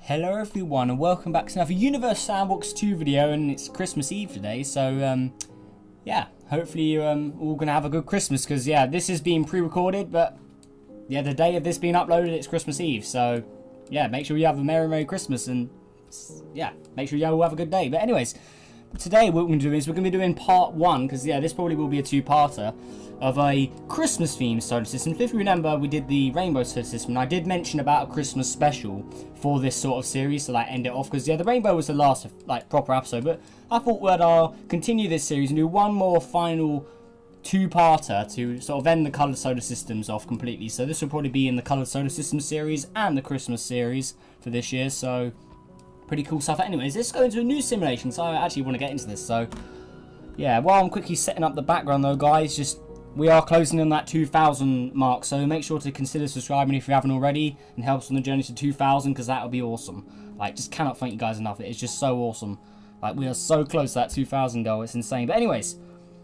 Hello everyone and welcome back to another Universe Sandbox 2 video, and it's Christmas Eve today, so yeah, hopefully you're all gonna have a good Christmas, because yeah, this is being pre-recorded, but yeah, the day of this being uploaded, it's Christmas Eve, so yeah, make sure you have a Merry Christmas, and yeah, make sure you all have a good day. But anyways, today what we're going to do is we're going to be doing part 1, because yeah, this probably will be a two-parter of a Christmas themed solar system. If you remember, we did the rainbow solar system, and I did mention about a Christmas special for this sort of series to like end it off, because yeah, the rainbow was the last like proper episode, but I thought we'd continue this series and do one more final two-parter to sort of end the coloured solar systems off completely. So this will probably be in the coloured solar system series and the Christmas series for this year, so pretty cool stuff. Anyways, let's go into a new simulation, so I actually want to get into this. So yeah, while I'm quickly setting up the background though, guys, just we are closing in that 2,000 mark, so make sure to consider subscribing if you haven't already, and help us on the journey to 2,000, because that would be awesome. Like, just cannot thank you guys enough. It's just so awesome. Like, we are so close to that 2,000 goal. It's insane. But anyways,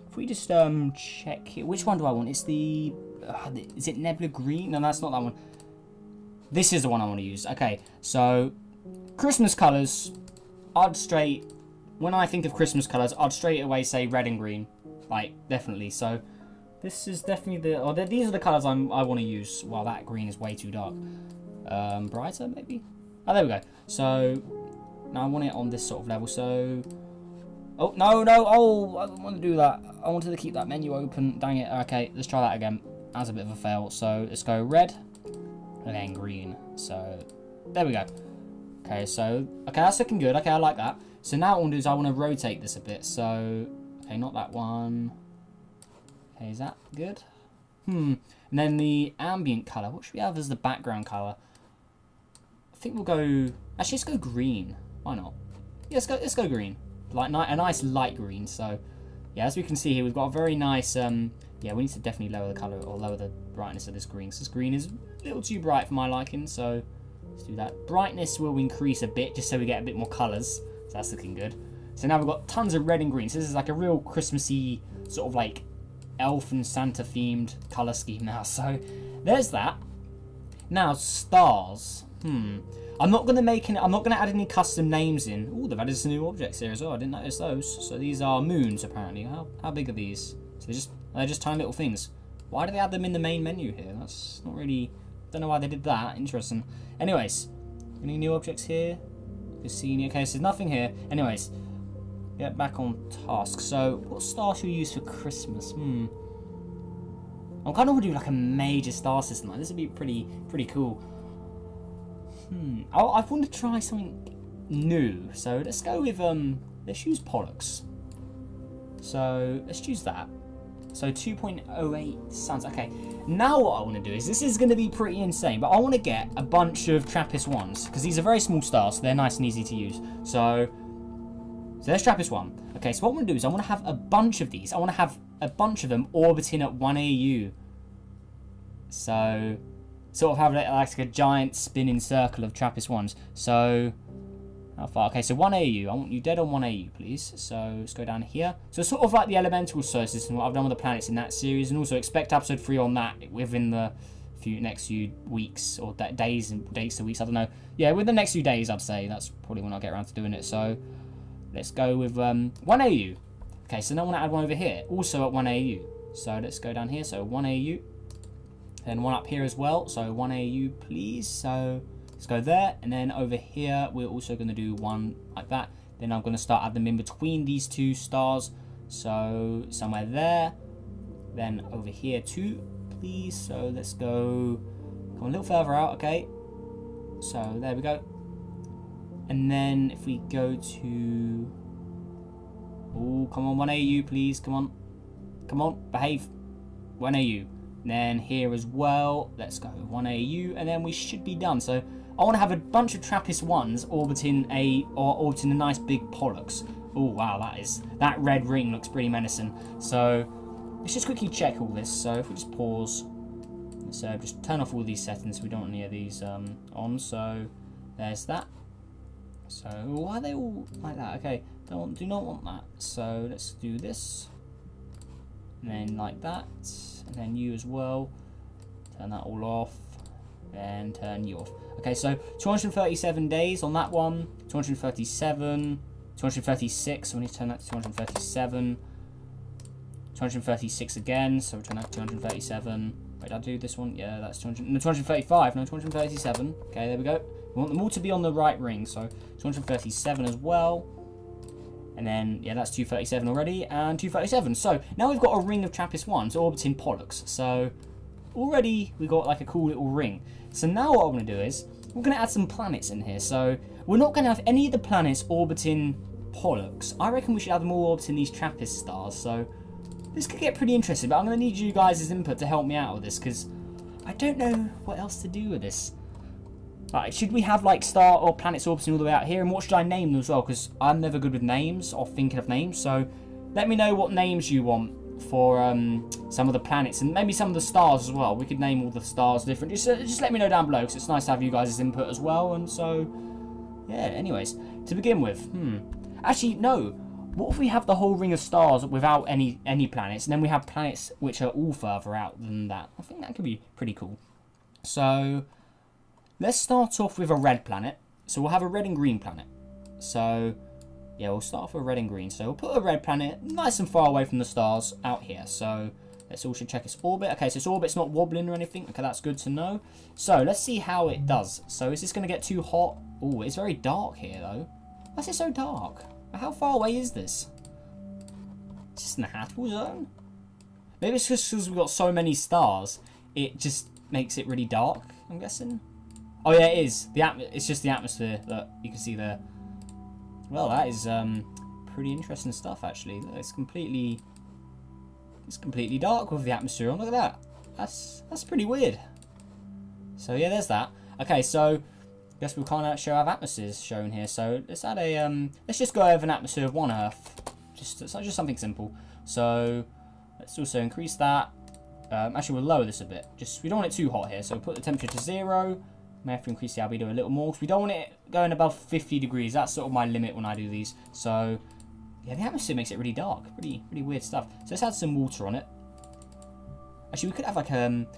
if we just check here, which one do I want? It's the is it Nebula Green? No, that's not that one. This is the one I want to use. Okay, so Christmas colours, when I think of Christmas colours, I'd straight away say red and green. Like, definitely. So this is definitely these are the colours I want to use. Well, that green is way too dark. Brighter, maybe? Oh, there we go. So now I want it on this sort of level. So, oh, no, oh, I didn't want to do that. I wanted to keep that menu open. Dang it. Okay, let's try that again. That's a bit of a fail. So let's go red and then green. So there we go. Okay, so, okay, that's looking good. Okay, I like that. So now what I want to do is I want to rotate this a bit. So, okay, not that one. Okay, is that good? And then the ambient colour. What should we have as the background colour? I think we'll go... Actually, let's go green. Why not? Yeah, let's go green. Like a nice light green. So, yeah, as we can see here, we've got a very nice... yeah, we need to definitely lower the colour or lower the brightness of this green. So this green is a little too bright for my liking, so let's do that. Brightness will increase a bit, just so we get a bit more colours. So that's looking good. So now we've got tons of red and green. So this is like a real Christmassy sort of like elf and Santa themed colour scheme now. So there's that. Now stars. I'm not gonna add any custom names in. Oh, they've added some new objects here as well. I didn't notice those. So these are moons apparently. How big are these? So they're just tiny little things. Why do they add them in the main menu here? That's not really... Don't know why they did that. Interesting. Anyways, any new objects here? Cassini. Okay, so there's nothing here. Anyways, get back on task. So, what star should we use for Christmas? I'm kind of want to do like a major star system. Like, this would be pretty cool. I want to try something new. So let's go with let's use Pollux. So let's choose that. So 2.08 suns. Okay, now what I want to do is, this is going to be pretty insane, but I want to get a bunch of TRAPPIST-1s, because these are very small stars, so they're nice and easy to use. So there's TRAPPIST-1. Okay, so what I want to do is I want to have a bunch of these. I want to have a bunch of them orbiting at 1 AU. So sort of have like a giant spinning circle of TRAPPIST-1s. So how far? Okay, so 1 AU. I want you dead on 1 AU, please. So let's go down here. So sort of like the elemental solar system, what I've done with the planets in that series, and also expect episode 3 on that within the next few weeks or days and weeks. I don't know. Yeah, within the next few days, I'd say. That's probably when I'll get around to doing it. So let's go with 1 AU. Okay, so now I want to add one over here, also at 1 AU. So let's go down here. So 1 AU, and one up here as well. So 1 AU, please. So let's go there, and then over here we're also going to do one like that. Then I'm going to start adding them in between these two stars. So somewhere there, then over here too, please. So let's go, come on, a little further out. Okay, so there we go. And then if we go to, oh, come on, 1 AU, please. Come on, behave. 1 AU. And then here as well, let's go 1 AU, and then we should be done. So I want to have a bunch of TRAPPIST-1s orbiting a nice big Pollux. Oh wow, that red ring looks pretty menacing. So let's just quickly check all this. So if we just pause, let's just turn off all these settings. We don't want any of these on. So there's that. So why are they all like that? Okay, do not want that. So let's do this, and then like that, and then you as well. Turn that all off. and turn you off. Okay, so 237 days on that one. 237, 236. So we need to turn that to 237. 236 again. So we'll turn that to 237. Wait, did I do this one? Yeah, that's 200. No, 235. No, 237. Okay, there we go. We want them all to be on the right ring. So 237 as well. And then, yeah, that's 237 already, and 237. So, now we've got a ring of TRAPPIST-1s orbiting Pollux. So, already we got like a cool little ring. So now what I'm going to do is, we're going to add some planets in here. So, we're not going to have any of the planets orbiting Pollux. I reckon we should have them all orbiting these TRAPPIST stars. So, this could get pretty interesting, but I'm going to need you guys' input to help me out with this, because I don't know what else to do with this. Right, should we have like star or planets orbiting all the way out here? And what should I name them as well? Because I'm never good with names or thinking of names. So let me know what names you want for some of the planets and maybe some of the stars as well. We could name all the stars different. Just let me know down below, because it's nice to have you guys' input as well. And so, yeah, anyways, to begin with, actually, no. What if we have the whole ring of stars without any planets, and then we have planets which are all further out than that? I think that could be pretty cool. So let's start off with a red planet. So we'll have a red and green planet. So, yeah, we'll start off with red and green. So we'll put a red planet nice and far away from the stars out here. So let's also check its orbit. Okay, so its orbit's not wobbling or anything. Okay, that's good to know. So let's see how it does. So is this going to get too hot? Oh, it's very dark here, though. Why is it so dark? How far away is this? It's just in the habitable zone? Maybe it's just because we've got so many stars, it just makes it really dark, I'm guessing. Oh yeah, it is. It's just the atmosphere that you can see there. Well, that is pretty interesting stuff, actually. It's completely dark with the atmosphere on. Look at that. That's pretty weird. So yeah, there's that. Okay, so I guess we can't show our atmospheres shown here. So let's add a let's just go over an atmosphere of 1 Earth. Just something simple. So let's also increase that. Actually, we'll lower this a bit. We don't want it too hot here. So we'll put the temperature to 0. May have to increase the albedo a little more, because we don't want it going above 50 degrees. That's sort of my limit when I do these. So yeah, the atmosphere makes it really dark. Pretty weird stuff. So let's add some water on it. Actually, we could have like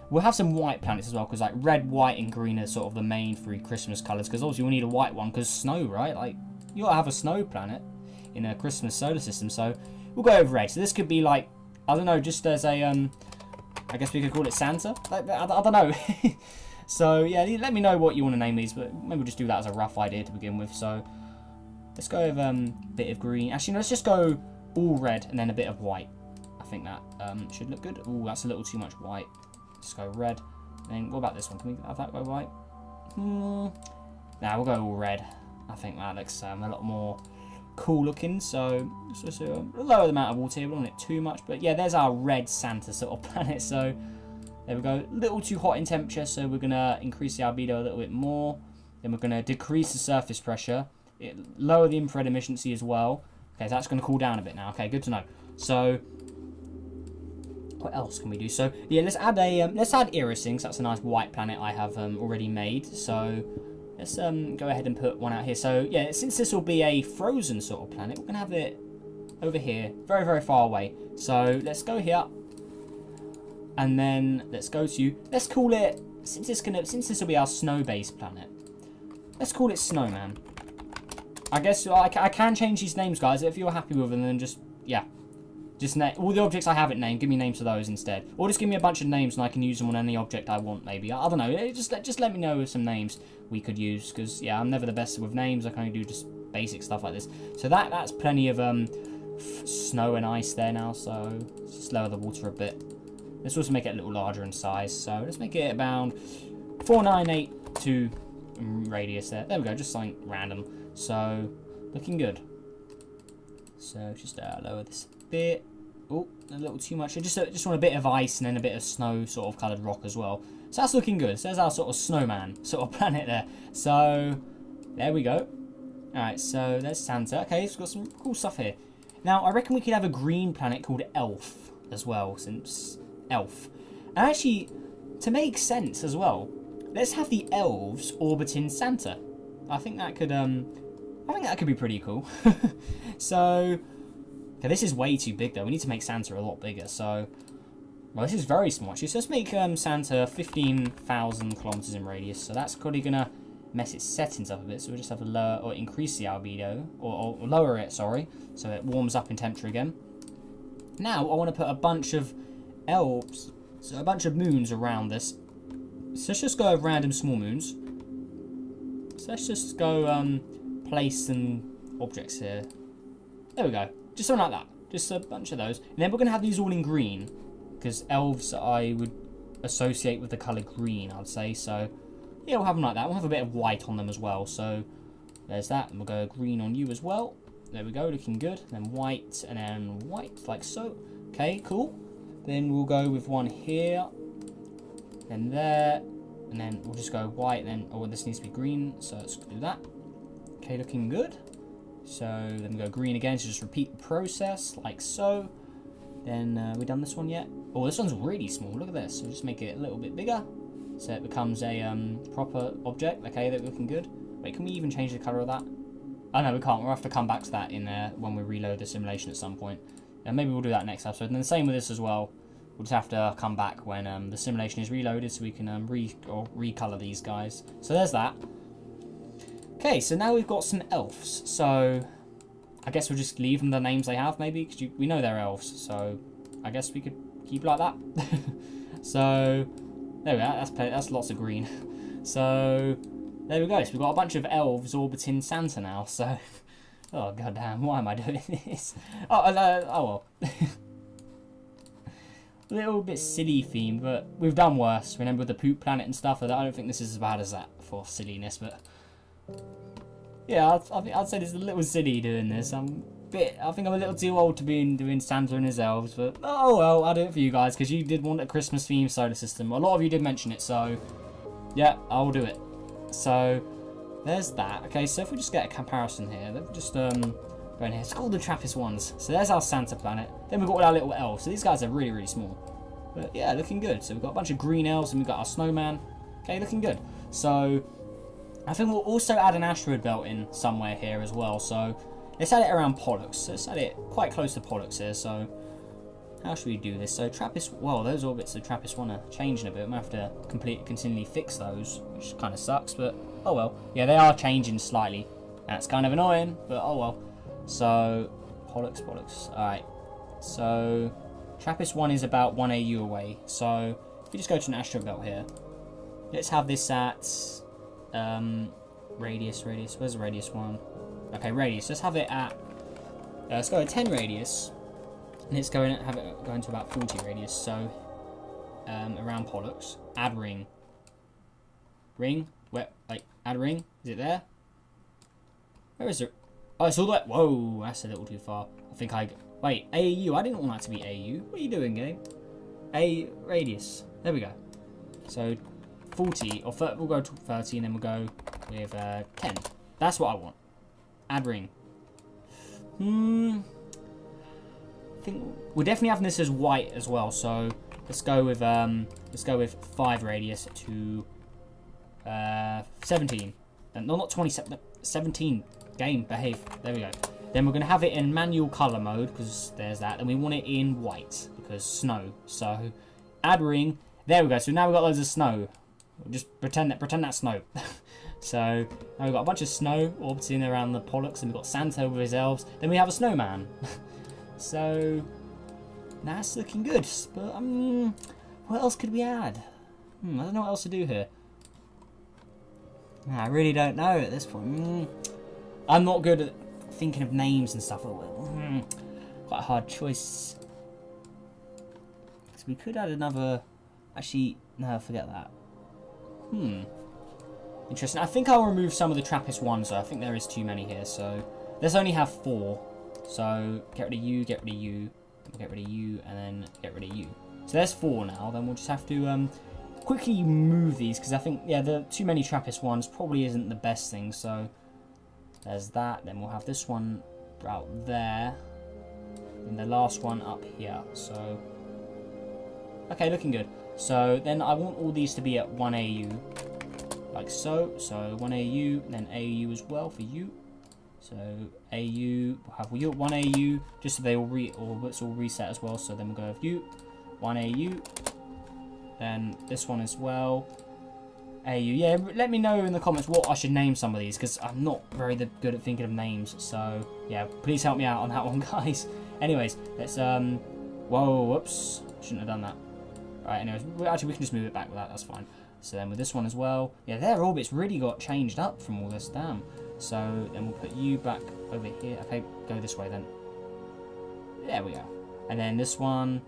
we'll have some white planets as well, because like red, white, and green are sort of the main 3 Christmas colours. Because obviously we need a white one, because snow, right? Like you gotta have a snow planet in a Christmas solar system. So we'll go with red. So this could be like, I don't know, just as a I guess we could call it Santa. Like, I don't know. So yeah, let me know what you want to name these, but maybe we'll just do that as a rough idea to begin with. So let's go with a bit of green. Actually, no, let's just go all red and then a bit of white. I think that should look good. Oh, that's a little too much white. Let's go red. And then what about this one? Can we have that go white? Nah, we'll go all red. I think that looks a lot more cool looking. So let's lower the amount of water here. We don't want it too much, but yeah, there's our red Santa sort of planet. So there we go. A little too hot in temperature, so we're going to increase the albedo a little bit more. Then we're going to decrease the surface pressure. Lower the infrared emissioncy as well. Okay, so that's going to cool down a bit now. Okay, good to know. So what else can we do? So yeah, let's add Irisin. That's a nice white planet I have already made. So let's go ahead and put one out here. So yeah, since this will be a frozen sort of planet, we're going to have it over here, very far away. So let's go here. And then let's call it, since this will be our snow-based planet, let's call it Snowman. I guess I can change these names, guys, if you're happy with them. Then just name all the objects I haven't named. Give me names for those instead, or just give me a bunch of names and I can use them on any object I want. Maybe I don't know. Just let me know some names we could use, because yeah, I'm never the best with names. I can only do just basic stuff like this. So that's plenty of snow and ice there now. So let's just lower the water a bit. Let's also make it a little larger in size. So let's make it about 4982 radius there. There we go, just something random. So looking good. So just lower this a bit. Oh, a little too much. I just want a bit of ice and then a bit of snow sort of coloured rock as well. So that's looking good. So there's our sort of snowman sort of planet there. So there we go. Alright, so there's Santa. Okay, it's got some cool stuff here. Now I reckon we could have a green planet called Elf as well, since Elf. And actually, to make sense as well, let's have the elves orbiting Santa. I think that could be pretty cool. So okay, this is way too big though. We need to make Santa a lot bigger. So Well, this is very small actually. So let's make Santa 15,000 kilometers in radius. So that's probably gonna mess its settings up a bit. So we'll just have a lower, or increase the albedo, or lower it, sorry, so it warms up in temperature again. Now I want to put a bunch of elves, so a bunch of moons around this. So let's just go with random small moons. So let's just go place some objects here. There we go. Just something like that. Just a bunch of those. And then we're going to have these all in green, because elves I would associate with the colour green, I'd say. So yeah, we'll have them like that. We'll have a bit of white on them as well. So there's that. And we'll go green on you as well. There we go, looking good. Then white, and then white, like so. Okay, cool. Then we'll go with one here, and there, and then we'll just go white, and then, oh, this needs to be green, so let's do that. Okay, looking good. So then we go green again, so just repeat the process, like so. Then, we done this one yet? Oh, this one's really small, look at this. So just make it a little bit bigger, so it becomes a proper object. Okay, that's looking good. Wait, can we even change the colour of that? Oh no, we can't. We'll have to come back to that in when we reload the simulation at some point. And maybe we'll do that next episode. And then the same with this as well. We'll just have to come back when the simulation is reloaded, so we can recolor these guys. So there's that. Okay, so now we've got some elves. So I guess we'll just leave them the names they have, maybe, because we know they're elves. So I guess we could keep it like that. So there we go. That's lots of green. So there we go. So we've got a bunch of elves orbiting Santa now. So oh goddamn, why am I doing this? Oh well. A little bit silly theme, but we've done worse. Remember with the poop planet and stuff? I don't think this is as bad as that for silliness, but yeah, I'd say it's a little silly doing this. I think I'm a little too old to be doing Santa and his elves, but oh well, I'll do it for you guys because you did want a Christmas themed solar system. A lot of you did mention it, so yeah, I'll do it. So there's that. Okay, so if we just get a comparison here, let me just go in here. It's called the Trappist ones. So there's our Santa planet. Then we've got all our little elves. So these guys are really, really small. But yeah, looking good. So we've got a bunch of green elves and we've got our snowman. Okay, looking good. So I think we'll also add an asteroid belt in somewhere here as well. So let's add it around Pollux. So let's add it quite close to Pollux here. So how should we do this? So Trappist, well, those orbits the Trappist want to change in a bit. We have to continually fix those, which kind of sucks, but oh well. Yeah, they are changing slightly. That's kind of annoying, but oh well. So Pollux. Alright. So Trappist 1 is about 1 AU away. So if we just go to an asteroid belt here, let's have this at radius. Where's the radius one? Okay, radius. Let's have it at let's go at 10 radius. And it's going to have it going to about 40 radius, so around Pollux. Add ring. Ring? Where? Like, add ring? Is it there? Where is it? Oh, it's all the way. Whoa, that's a little too far. I think wait, AU. I didn't want that to be AU. What are you doing, game? A radius. There we go. So 40, or we'll go to 30, and then we'll go with 10. That's what I want. Add ring. I think we're definitely having this as white as well, so let's go with 5 radius to 17. No, not 27, 17. Game, behave. There we go. Then we're going to have it in manual color mode because there's that. And we want it in white because snow. So add ring. There we go. So now we've got loads of snow. We'll just pretend that's snow. So now we've got a bunch of snow orbiting around the Pollux, and we've got Santa with his elves. Then we have a snowman. So that's looking good. But what else could we add? I don't know what else to do here. I really don't know at this point. I'm not good at thinking of names and stuff. Quite a hard choice. So we could add another. Actually, no, forget that. Interesting. I think I'll remove some of the Trappist ones, though. I think there is too many here. So let's only have 4. So get rid of you, get rid of you, get rid of you, and then get rid of you. So there's 4 now. Then we'll just have to quickly move these because I think, yeah, the too many Trappist ones probably isn't the best thing. So there's that. Then we'll have this one out there, and the last one up here. So okay, looking good. So then I want all these to be at 1 AU, like so. So 1 AU, and then AU as well for you. So AU, we'll have you at 1 AU, just so they all orbits all reset as well. So then we'll go with you, 1 AU. Then this one as well. AU. Yeah, let me know in the comments what I should name some of these, because I'm not very good at thinking of names. So yeah, please help me out on that one, guys. Anyways, let's whoa, whoops, shouldn't have done that. Right, anyways, actually we can just move it back with that. That's fine. So then with this one as well, yeah, their orbits really got changed up from all this. Damn. So then we'll put you back over here. Okay, go this way then. There we go. And then this one,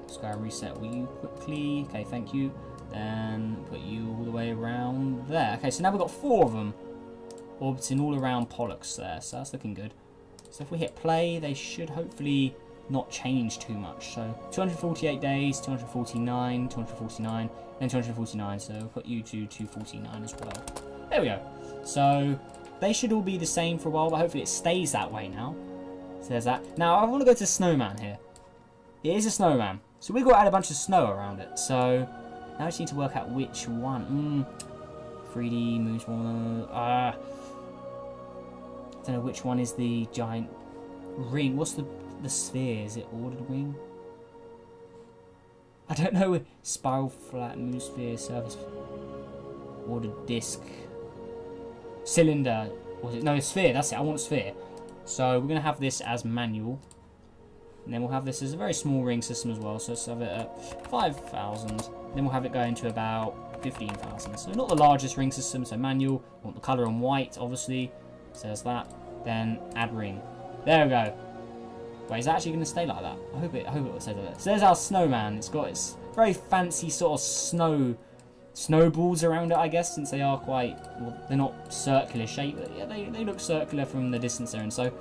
let's go and reset you quickly. Okay, thank you. Then put you all the way around there. Okay, so now we've got 4 of them orbiting all around Pollux there, so that's looking good. So if we hit play, they should hopefully not change too much. So 248 days, 249, 249, and 249. So we'll put you to 249 as well. There we go. So they should all be the same for a while, but hopefully it stays that way now. So there's that. Now I want to go to Snowman here. It is a snowman, so we've got to add a bunch of snow around it. So now I just need to work out which one. 3D moves one. I don't know which one is the giant ring. What's the sphere? Is it ordered wing? I don't know. Spiral, flat, moon sphere, surface, ordered disc, cylinder. Was it? No, sphere. That's it. I want a sphere. So we're gonna have this as manual. And then we'll have this as a very small ring system as well. So let's have it at 5,000. Then we'll have it going to about 15,000. So not the largest ring system. So manual. Want the color on white, obviously. So there's that. Then add ring. There we go. Wait, is that actually going to stay like that? I hope it will stay like that. So there's our snowman. It's got its very fancy sort of snowballs around it, I guess, since they are quite, well, they're not circular shape. But yeah, they look circular from the distance there, and so.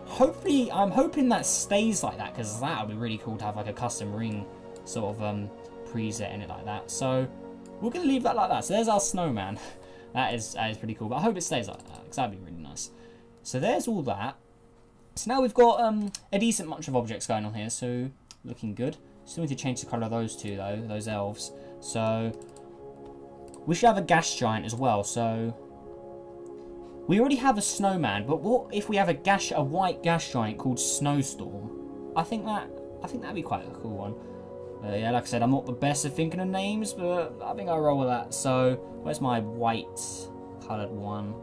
Hopefully, I'm hoping that stays like that, because that would be really cool to have like a custom ring sort of preset in it like that. So we're going to leave that like that. So there's our snowman. That is pretty cool, but I hope it stays like that, because that'd be really nice. So there's all that. So now we've got a decent bunch of objects going on here, so looking good. Still need to change the colour of those two though, those elves. So we should have a gas giant as well, so we already have a snowman, but what if we have a white gas giant called Snowstorm? I think that'd be quite a cool one. Yeah, like I said, I'm not the best at thinking of names, but I think I'll roll with that. So where's my white coloured one?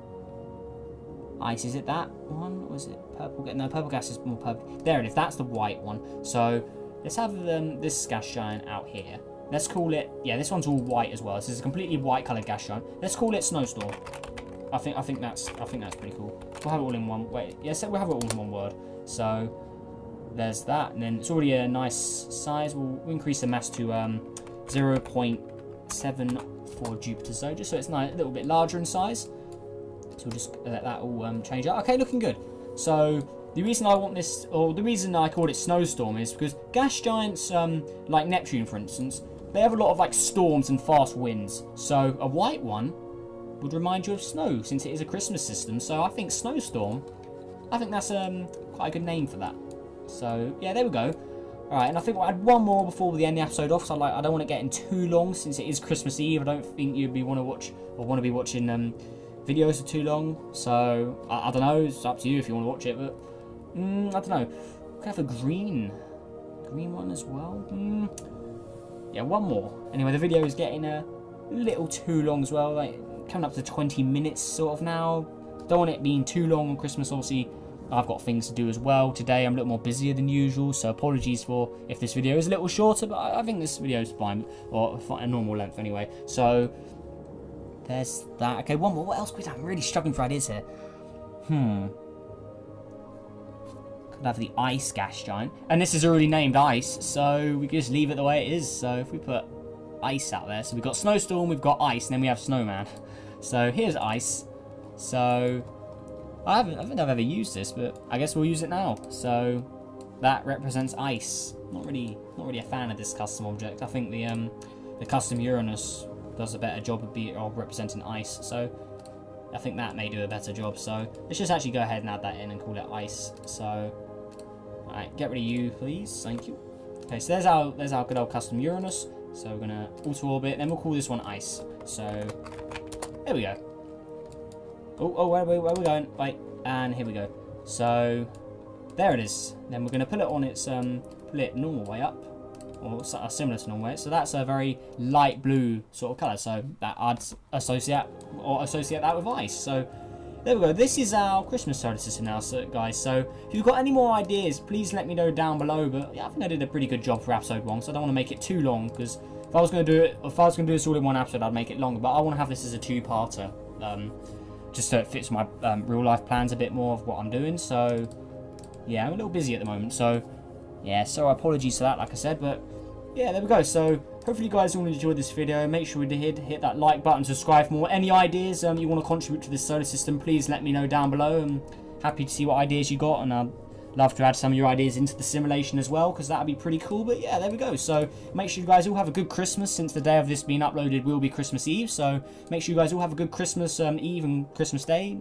Ice, is it that one? Or is it purple? No, purple gas is more purple. There it is, that's the white one. So let's have this gas giant out here. Let's call it, yeah, this one's all white as well. This is a completely white coloured gas giant. Let's call it Snowstorm. I think that's pretty cool. We'll have it all in one. Wait, yeah, so we'll have it all in one word. So there's that, and then it's already a nice size. We'll increase the mass to 0.7 for Jupiter Zone, just so it's nice, a little bit larger in size. So we'll just let that all change out. Okay, looking good. So the reason I want this, or the reason I called it Snowstorm, is because gas giants, like Neptune, for instance, they have a lot of like storms and fast winds. So a white one would remind you of snow, since it is a Christmas system. So I think Snowstorm, I think that's quite a good name for that. So yeah, there we go. Alright, and I think we'll add one more before we end the episode off, so I don't want to get in too long, since it is Christmas Eve. I don't think you'd want to be watching videos for too long. So I don't know, it's up to you if you want to watch it, but I don't know. We could have a green one as well. Yeah, one more. Anyway, the video is getting a little too long as well, like coming up to 20 minutes sort of now. Don't want it being too long on Christmas. Obviously I've got things to do as well today. I'm a little more busier than usual, so apologies for if this video is a little shorter, but I think this video is fine, or a normal length anyway. So there's that. Okay, one more. What else could we do? I'm really struggling for ideas here. Could have the ice gas giant, and this is already named Ice, so we can just leave it the way it is. So if we put Ice out there, so we've got Snowstorm, we've got Ice, and then we have Snowman. So here's Ice. So I think I've ever used this, but I guess we'll use it now. So that represents Ice. Not really a fan of this custom object. I think the custom Uranus does a better job of representing Ice. So I think that may do a better job. So let's just actually go ahead and add that in and call it Ice. So alright, get rid of you, please. Thank you. Okay, so there's our good old custom Uranus. So we're gonna auto orbit, then we'll call this one Ice. So there we go. Oh, where are we going? Wait, and here we go. So there it is. Then we're gonna put it on its put it normal way up. or similar to normal 8. So that's a very light blue sort of colour. So that I'd associate that with ice. So there we go. This is our Christmas solar system now, so, guys. So if you've got any more ideas, please let me know down below. But yeah, I think I did a pretty good job for episode 1, so I don't want to make it too long, because if I was going to do this all in one episode, I'd make it longer. But I want to have this as a 2-parter, just so it fits my real life plans a bit more of what I'm doing. So yeah, I'm a little busy at the moment. So yeah, so apologies for that, like I said. But yeah, there we go. So hopefully you guys all enjoyed this video. Make sure to hit that like button, subscribe for more. Any ideas you want to contribute to this solar system, please let me know down below. I'm happy to see what ideas you got, and I'd love to add some of your ideas into the simulation as well, because that would be pretty cool. But yeah, there we go. So make sure you guys all have a good Christmas, since the day of this being uploaded will be Christmas Eve. So make sure you guys all have a good Christmas Eve and Christmas Day.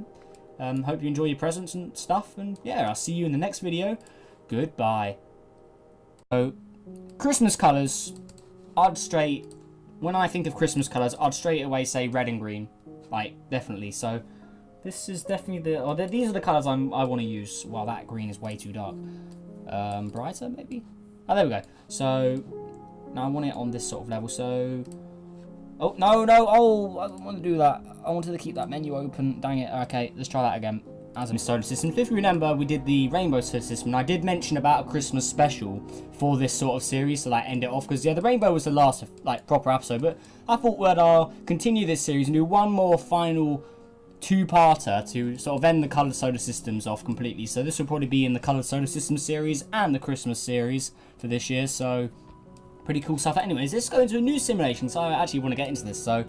Hope you enjoy your presents and stuff. And yeah, I'll see you in the next video. Goodbye. So Christmas colours, when I think of Christmas colours, I'd straight away say red and green, like definitely. So this is definitely these are the colours I want to use. Well, that green is way too dark. Brighter maybe. Oh, there we go. So now I want it on this sort of level. So oh no, oh, I don't want to do that. I wanted to keep that menu open. Dang it. Okay, let's try that again. As in solar systems. If you remember, we did the rainbow solar system, and I did mention about a Christmas special for this sort of series to like end it off, because yeah, the rainbow was the last like proper episode. But I thought we'd continue this series and do one more final 2-parter to sort of end the coloured solar systems off completely. So this will probably be in the coloured solar system series and the Christmas series for this year. So pretty cool stuff. Anyways, let's go into a new simulation. So I actually want to get into this. So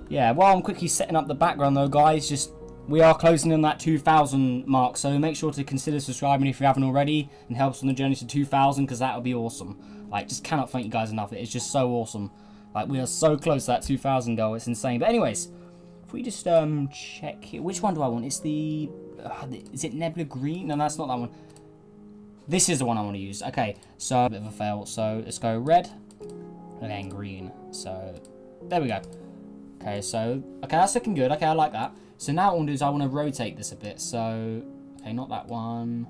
yeah, while I'm quickly setting up the background though, guys, we are closing in that 2,000 mark, so make sure to consider subscribing if you haven't already, and help us on the journey to 2,000, because that would be awesome. Like, just cannot thank you guys enough. It's just so awesome. Like, we are so close to that 2,000 goal. It's insane. But anyways, if we just check here, which one do I want? It's the is it Nebula Green? No, that's not that one. This is the one I want to use. Okay, so a bit of a fail. So let's go red and then green. So there we go. Okay, so okay, that's looking good. Okay, I like that. So now what I want to do is I want to rotate this a bit. So, okay, not that one.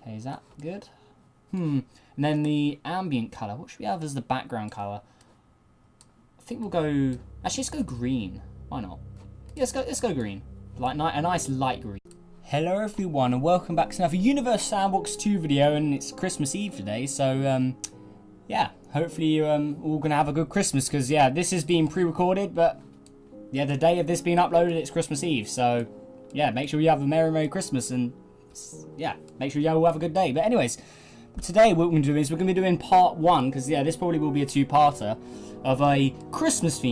Okay, is that good? And then the ambient colour. What should we have as the background colour? I think we'll go... Actually, let's go green. Why not? Yeah, let's go green. Like a nice light green. Hello everyone, and welcome back to another Universe Sandbox 2 video, and it's Christmas Eve today. So, yeah, hopefully you're all going to have a good Christmas, because, yeah, this is being pre-recorded, but... yeah, the day of this being uploaded, it's Christmas Eve. So, yeah, make sure you have a Merry Christmas. And, yeah, make sure you all have a good day. But anyways, today what we're going to do is we're going to be doing part 1. Because, yeah, this probably will be a 2-parter of a Christmas theme.